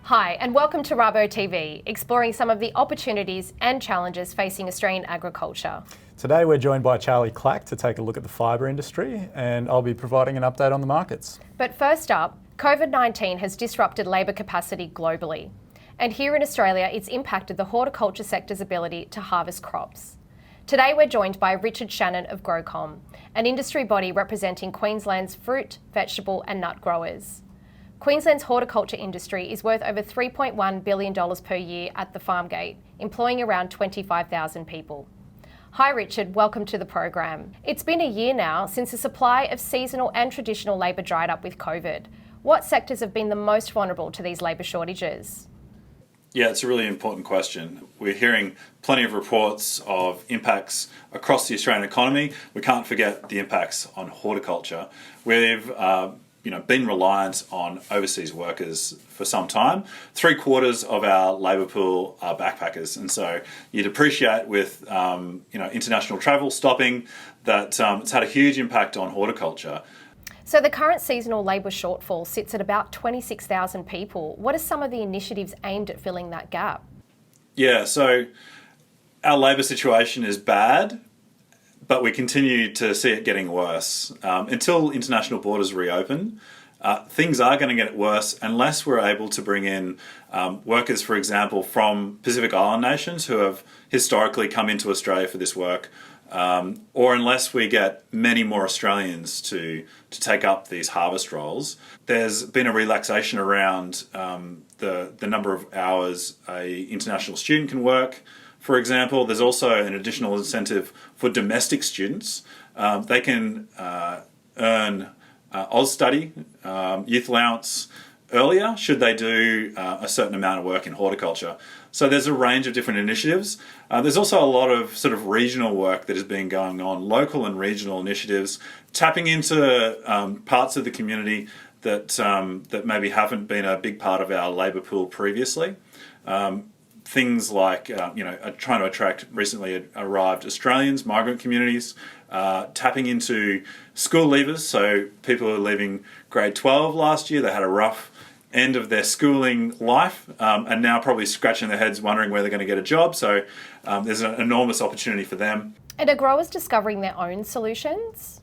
Hi, and welcome to RaboTV, exploring some of the opportunities and challenges facing Australian agriculture. Today we're joined by Charlie Clack to take a look at the fibre industry, and I'll be providing an update on the markets. But first up, COVID-19 has disrupted labour capacity globally. And here in Australia, it's impacted the horticulture sector's ability to harvest crops. Today we're joined by Richard Shannon of Growcom, an industry body representing Queensland's fruit, vegetable and nut growers. Queensland's horticulture industry is worth over $3.1 billion per year at the farm gate, employing around 25,000 people. Hi Richard, welcome to the program. It's been a year now since the supply of seasonal and traditional labour dried up with COVID. What sectors have been the most vulnerable to these labour shortages? Yeah, it's a really important question. We're hearing plenty of reports of impacts across the Australian economy. We can't forget the impacts on horticulture. We've been reliant on overseas workers for some time. 3/4 of our labour pool are backpackers, and so you'd appreciate with international travel stopping that it's had a huge impact on horticulture. So the current seasonal labour shortfall sits at about 26,000 people. What are some of the initiatives aimed at filling that gap? Yeah, so our labour situation is bad, but we continue to see it getting worse. Until international borders reopen, things are going to get worse unless we're able to bring in workers, for example, from Pacific Island nations who have historically come into Australia for this work, or unless we get many more Australians to take up these harvest roles. There's been a relaxation around the number of hours an international student can work. For example, there's also an additional incentive for domestic students. They can earn Austudy, youth allowance earlier should they do a certain amount of work in horticulture. So there's a range of different initiatives. There's also a lot of sort of regional work that has been going on, local and regional initiatives, tapping into parts of the community that maybe haven't been a big part of our labour pool previously. Things like, trying to attract recently arrived Australians, migrant communities, tapping into school leavers, so people who are leaving grade 12 last year, they had a rough end of their schooling life and now probably scratching their heads wondering where they're going to get a job, so there's an enormous opportunity for them. And are growers discovering their own solutions?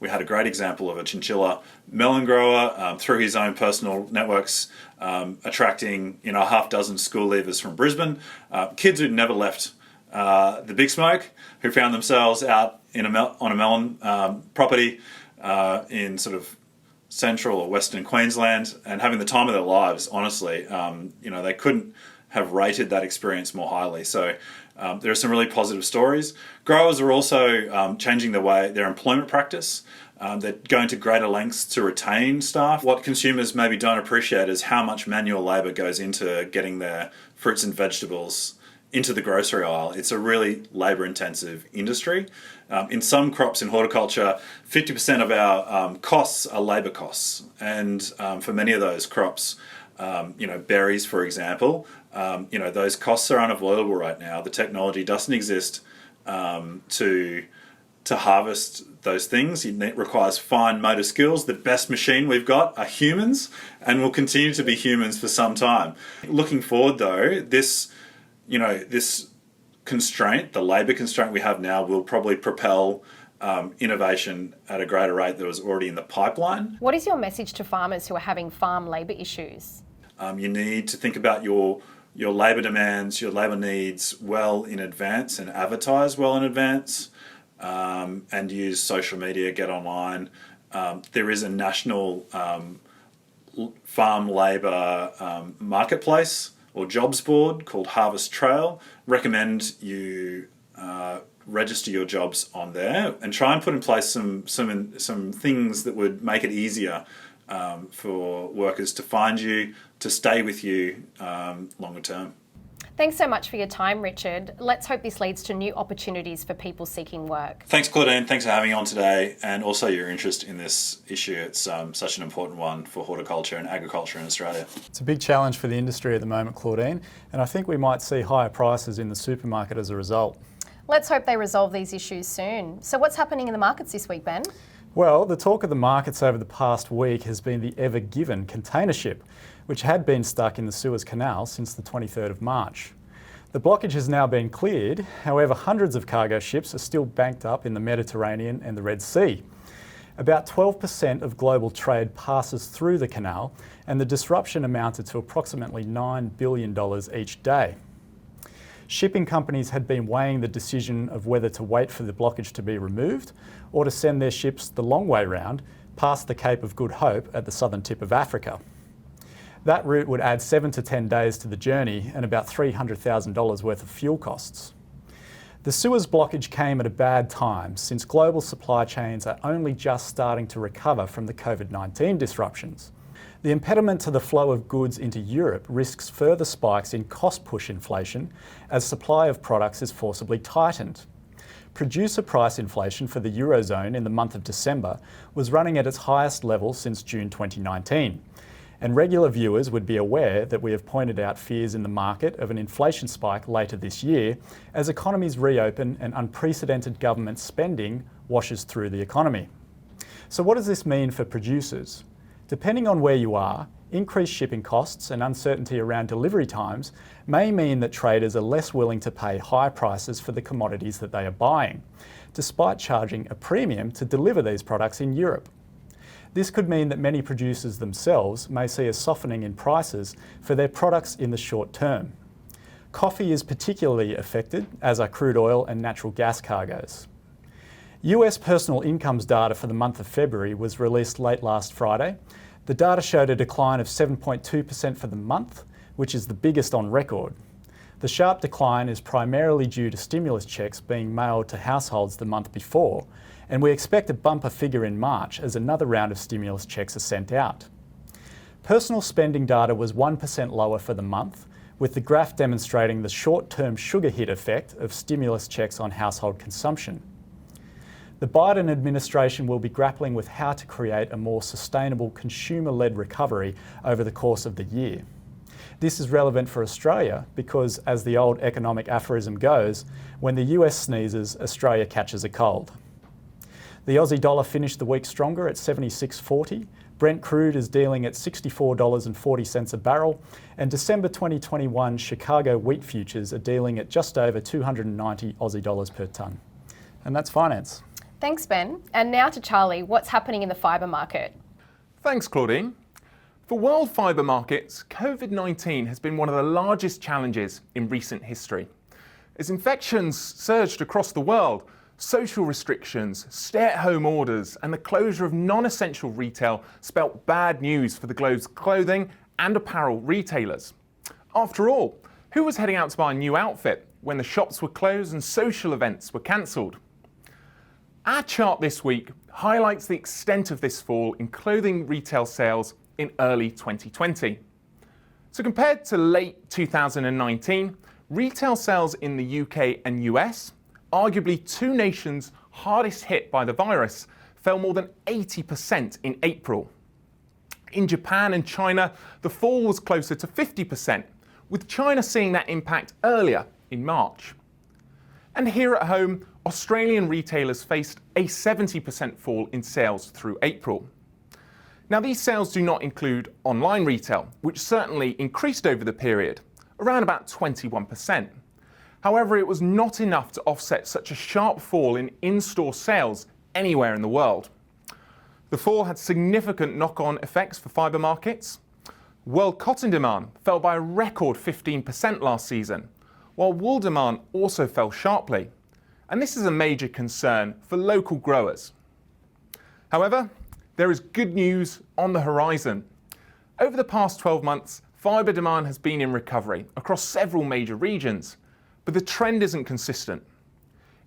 We had a great example of a chinchilla melon grower through his own personal networks, attracting a half dozen school leavers from Brisbane, kids who'd never left the big smoke, who found themselves out on a melon property in sort of central or western Queensland and having the time of their lives. Honestly, they couldn't have rated that experience more highly. So there are some really positive stories. Growers are also changing their employment practice. They're going to greater lengths to retain staff. What consumers maybe don't appreciate is how much manual labour goes into getting their fruits and vegetables into the grocery aisle. It's a really labour-intensive industry. In some crops in horticulture, 50% of our costs are labour costs. And for many of those crops, berries, for example, those costs are unavoidable right now. The technology doesn't exist to harvest those things. It requires fine motor skills. The best machine we've got are humans and will continue to be humans for some time. Looking forward though, this constraint, the labour constraint we have now, will probably propel innovation at a greater rate that was already in the pipeline. What is your message to farmers who are having farm labour issues? You need to think about your labour demands, your labour needs well in advance and advertise well in advance, and use social media, get online. There is a national farm labour marketplace or jobs board called Harvest Trail. Recommend you register your jobs on there and try and put in place some things that would make it easier for workers to find you, to stay with you longer term. Thanks so much for your time, Richard. Let's hope this leads to new opportunities for people seeking work. Thanks, Claudine. Thanks for having me on today, and also your interest in this issue. It's such an important one for horticulture and agriculture in Australia. It's a big challenge for the industry at the moment, Claudine, and I think we might see higher prices in the supermarket as a result. Let's hope they resolve these issues soon. So what's happening in the markets this week, Ben? Well, the talk of the markets over the past week has been the Ever Given container ship, which had been stuck in the Suez Canal since the 23rd of March. The blockage has now been cleared, however hundreds of cargo ships are still banked up in the Mediterranean and the Red Sea. About 12% of global trade passes through the canal, and the disruption amounted to approximately $9 billion each day. Shipping companies had been weighing the decision of whether to wait for the blockage to be removed or to send their ships the long way round past the Cape of Good Hope at the southern tip of Africa. That route would add 7 to 10 days to the journey and about $300,000 worth of fuel costs. The Suez blockage came at a bad time since global supply chains are only just starting to recover from the COVID-19 disruptions. The impediment to the flow of goods into Europe risks further spikes in cost-push inflation as supply of products is forcibly tightened. Producer price inflation for the Eurozone in the month of December was running at its highest level since June 2019. And regular viewers would be aware that we have pointed out fears in the market of an inflation spike later this year as economies reopen and unprecedented government spending washes through the economy. So what does this mean for producers? Depending on where you are, increased shipping costs and uncertainty around delivery times may mean that traders are less willing to pay high prices for the commodities that they are buying, despite charging a premium to deliver these products in Europe. This could mean that many producers themselves may see a softening in prices for their products in the short term. Coffee is particularly affected, as are crude oil and natural gas cargoes. US personal incomes data for the month of February was released late last Friday. The data showed a decline of 7.2% for the month, which is the biggest on record. The sharp decline is primarily due to stimulus checks being mailed to households the month before, and we expect a bumper figure in March as another round of stimulus checks are sent out. Personal spending data was 1% lower for the month, with the graph demonstrating the short-term sugar hit effect of stimulus checks on household consumption. The Biden administration will be grappling with how to create a more sustainable consumer-led recovery over the course of the year. This is relevant for Australia because, as the old economic aphorism goes, when the US sneezes, Australia catches a cold. The Aussie dollar finished the week stronger at 76.40. Brent crude is dealing at $64.40 a barrel, and December 2021 Chicago wheat futures are dealing at just over 290 Aussie dollars per tonne. And that's finance. Thanks, Ben. And now to Charlie, what's happening in the fibre market? Thanks, Claudine. For world fibre markets, COVID-19 has been one of the largest challenges in recent history. As infections surged across the world, social restrictions, stay-at-home orders, and the closure of non-essential retail spelt bad news for the globe's clothing and apparel retailers. After all, who was heading out to buy a new outfit when the shops were closed and social events were cancelled? Our chart this week highlights the extent of this fall in clothing retail sales in early 2020. So compared to late 2019, retail sales in the UK and US, arguably two nations hardest hit by the virus, fell more than 80% in April. In Japan and China, the fall was closer to 50%, with China seeing that impact earlier in March. And here at home, Australian retailers faced a 70% fall in sales through April. Now, these sales do not include online retail, which certainly increased over the period, around about 21%. However, it was not enough to offset such a sharp fall in in-store sales anywhere in the world. The fall had significant knock-on effects for fibre markets. World cotton demand fell by a record 15% last season, while wool demand also fell sharply. And this is a major concern for local growers. However, there is good news on the horizon. Over the past 12 months, fibre demand has been in recovery across several major regions, but the trend isn't consistent.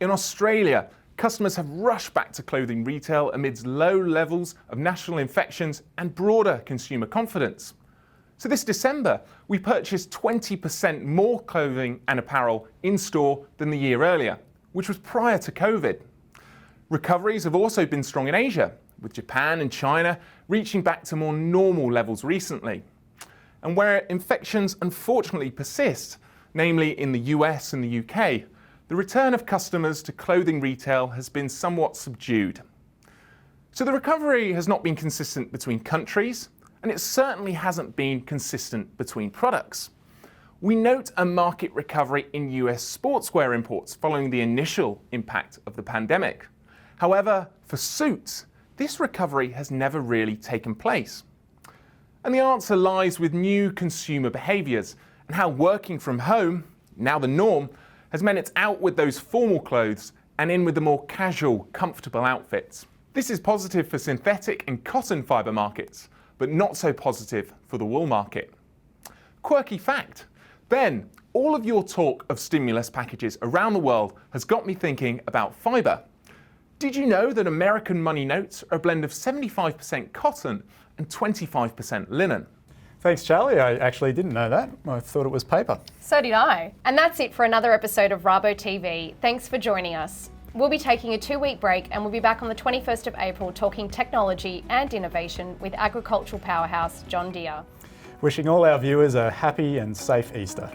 In Australia, customers have rushed back to clothing retail amidst low levels of national infections and broader consumer confidence. So this December, we purchased 20% more clothing and apparel in store than the year earlier, which was prior to COVID. Recoveries have also been strong in Asia, with Japan and China reaching back to more normal levels recently. And where infections unfortunately persist, namely in the US and the UK, the return of customers to clothing retail has been somewhat subdued. So the recovery has not been consistent between countries, and it certainly hasn't been consistent between products. We note a market recovery in US sportswear imports following the initial impact of the pandemic. However, for suits, this recovery has never really taken place. And the answer lies with new consumer behaviours and how working from home, now the norm, has meant it's out with those formal clothes and in with the more casual, comfortable outfits. This is positive for synthetic and cotton fibre markets, but not so positive for the wool market. Quirky fact, Ben, all of your talk of stimulus packages around the world has got me thinking about fibre. Did you know that American money notes are a blend of 75% cotton and 25% linen? Thanks, Charlie. I actually didn't know that. I thought it was paper. So did I. And that's it for another episode of RaboTV. Thanks for joining us. We'll be taking a 2-week break and we'll be back on the 21st of April talking technology and innovation with agricultural powerhouse John Deere. Wishing all our viewers a happy and safe Easter.